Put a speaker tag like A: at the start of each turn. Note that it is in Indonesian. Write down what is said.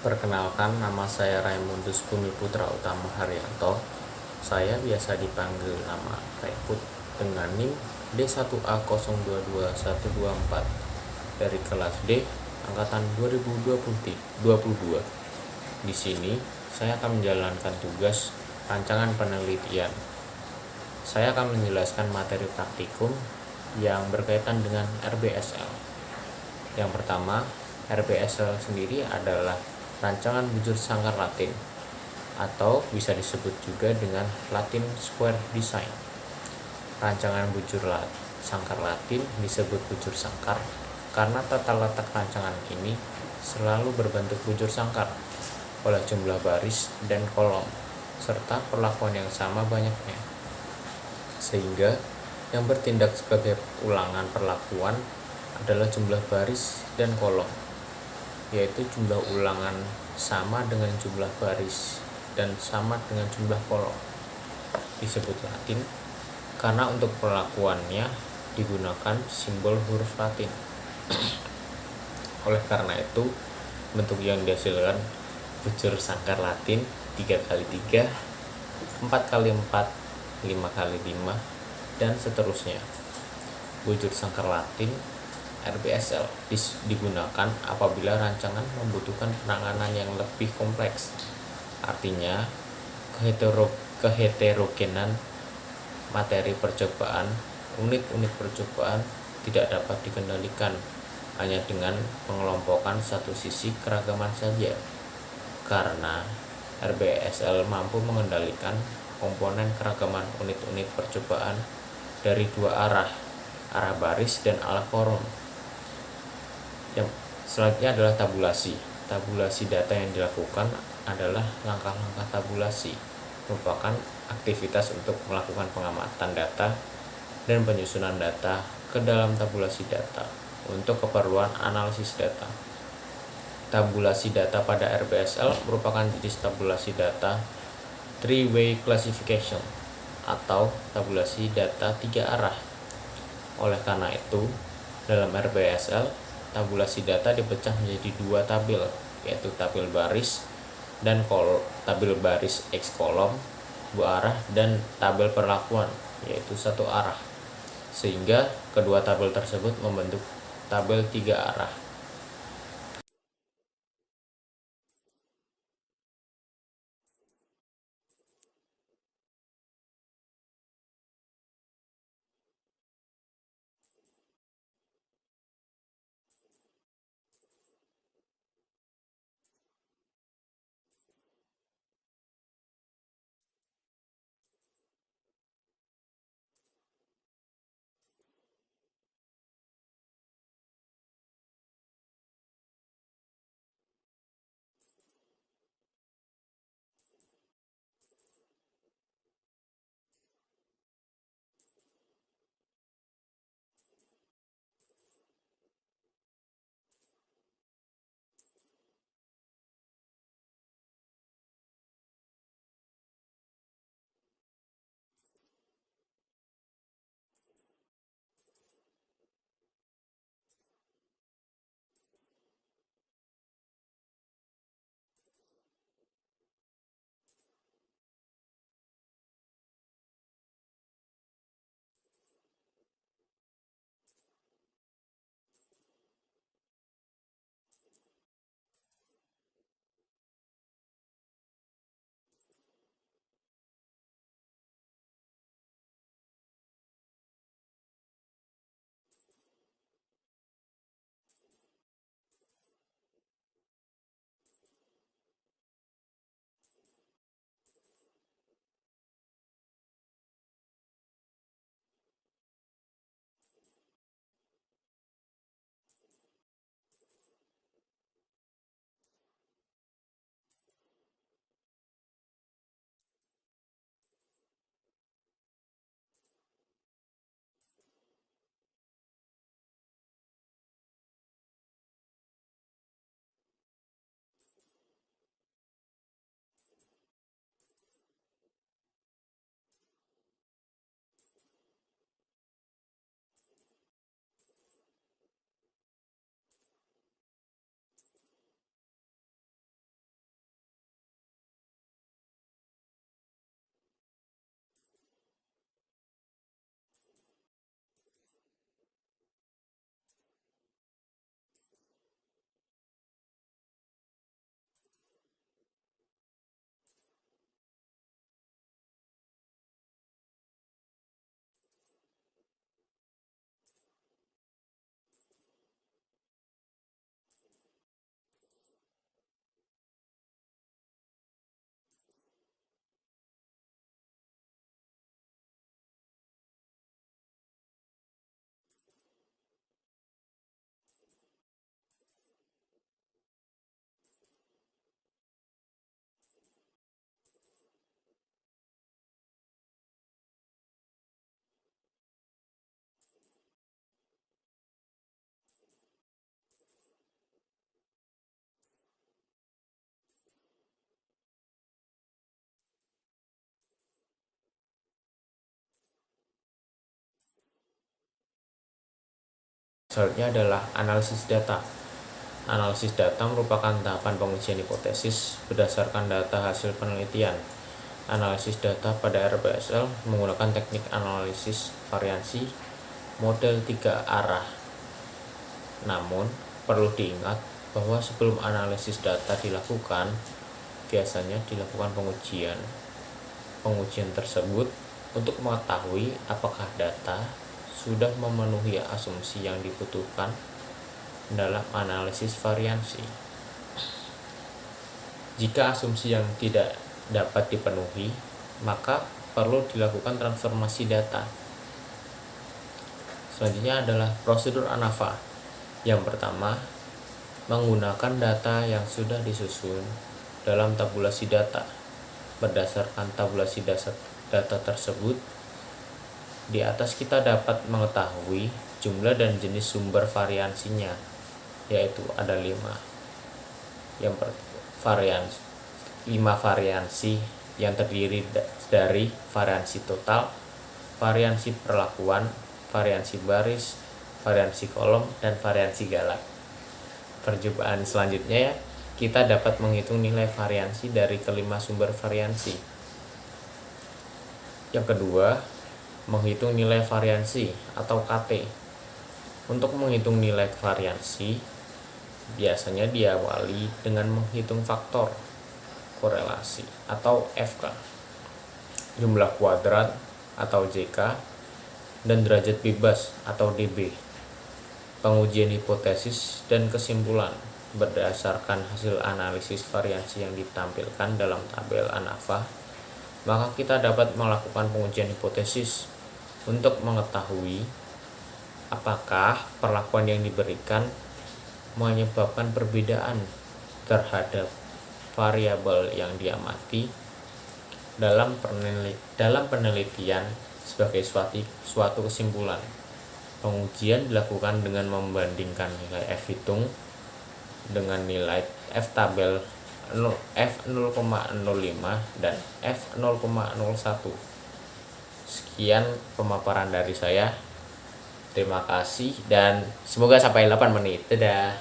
A: Perkenalkan, nama saya Raimundus Bumi Putra Utama Haryanto. Saya biasa dipanggil nama Raiput dengan NIM D1A022124 dari kelas D angkatan 2022. Di sini saya akan menjalankan tugas rancangan penelitian. Saya akan menjelaskan materi praktikum yang berkaitan dengan RBSL. Yang pertama, RBSL sendiri adalah rancangan bujur sangkar Latin, atau bisa disebut juga dengan Latin Square Design. Rancangan bujur sangkar Latin disebut bujur sangkar karena tata letak rancangan ini selalu berbentuk bujur sangkar oleh jumlah baris dan kolom, serta perlakuan yang sama banyaknya, sehingga yang bertindak sebagai ulangan perlakuan adalah jumlah baris dan kolom, yaitu jumlah ulangan sama dengan jumlah baris dan sama dengan jumlah kolom. Disebut Latin karena untuk perlakuannya digunakan simbol huruf Latin. Oleh karena itu, bentuk yang dihasilkan bujur sangkar Latin 3x3, 4x4, 5x5, dan seterusnya. Bujur sangkar Latin RBSL digunakan apabila rancangan membutuhkan penanganan yang lebih kompleks. Artinya, keheterogenan materi percobaan, unit-unit percobaan tidak dapat dikendalikan hanya dengan pengelompokan satu sisi keragaman saja, karena RBSL mampu mengendalikan komponen keragaman unit-unit percobaan dari dua arah baris dan arah kolom. Yang selanjutnya adalah tabulasi. Tabulasi data yang dilakukan adalah langkah-langkah tabulasi, merupakan aktivitas untuk melakukan pengamatan data dan penyusunan data ke dalam tabulasi data untuk keperluan analisis data. Tabulasi data pada RBSL merupakan jenis tabulasi data three-way classification atau tabulasi data tiga arah. Oleh karena itu, dalam RBSL, tabulasi data dipecah menjadi dua tabel, yaitu tabel baris dan tabel baris X kolom dua arah dan tabel perlakuan, yaitu satu arah, sehingga kedua tabel tersebut membentuk tabel tiga arah. Selanjutnya adalah analisis data. Analisis data merupakan tahapan pengujian hipotesis berdasarkan data hasil penelitian. Analisis data pada RPSL menggunakan teknik analisis variansi model 3 arah. Namun, perlu diingat bahwa sebelum analisis data dilakukan, biasanya dilakukan pengujian. Pengujian tersebut untuk mengetahui apakah data sudah memenuhi asumsi yang dibutuhkan dalam analisis variansi. Jika asumsi yang tidak dapat dipenuhi, maka perlu dilakukan transformasi data. Selanjutnya adalah prosedur ANAVA. Yang pertama, menggunakan data yang sudah disusun dalam tabulasi data. Berdasarkan tabulasi data tersebut, di atas kita dapat mengetahui jumlah dan jenis sumber variansinya, yaitu ada 5. Lima variansi yang terdiri dari variansi total, variansi perlakuan, variansi baris, variansi kolom, dan variansi galak. Percobaan selanjutnya kita dapat menghitung nilai variansi dari kelima sumber variansi. Yang kedua, menghitung nilai variansi atau KT. Untuk menghitung nilai variansi, biasanya diawali dengan menghitung faktor korelasi atau FK, jumlah kuadrat atau JK, dan derajat bebas atau DB. Pengujian hipotesis dan kesimpulan berdasarkan hasil analisis variansi yang ditampilkan dalam tabel ANAVA, maka kita dapat melakukan pengujian hipotesis untuk mengetahui apakah perlakuan yang diberikan menyebabkan perbedaan terhadap variabel yang diamati dalam penelitian sebagai suatu kesimpulan. Pengujian dilakukan dengan membandingkan nilai F hitung dengan nilai F tabel F0,05 dan F0,01. Sekian pemaparan dari saya. Terima kasih dan semoga sampai 8 menit. Dadah.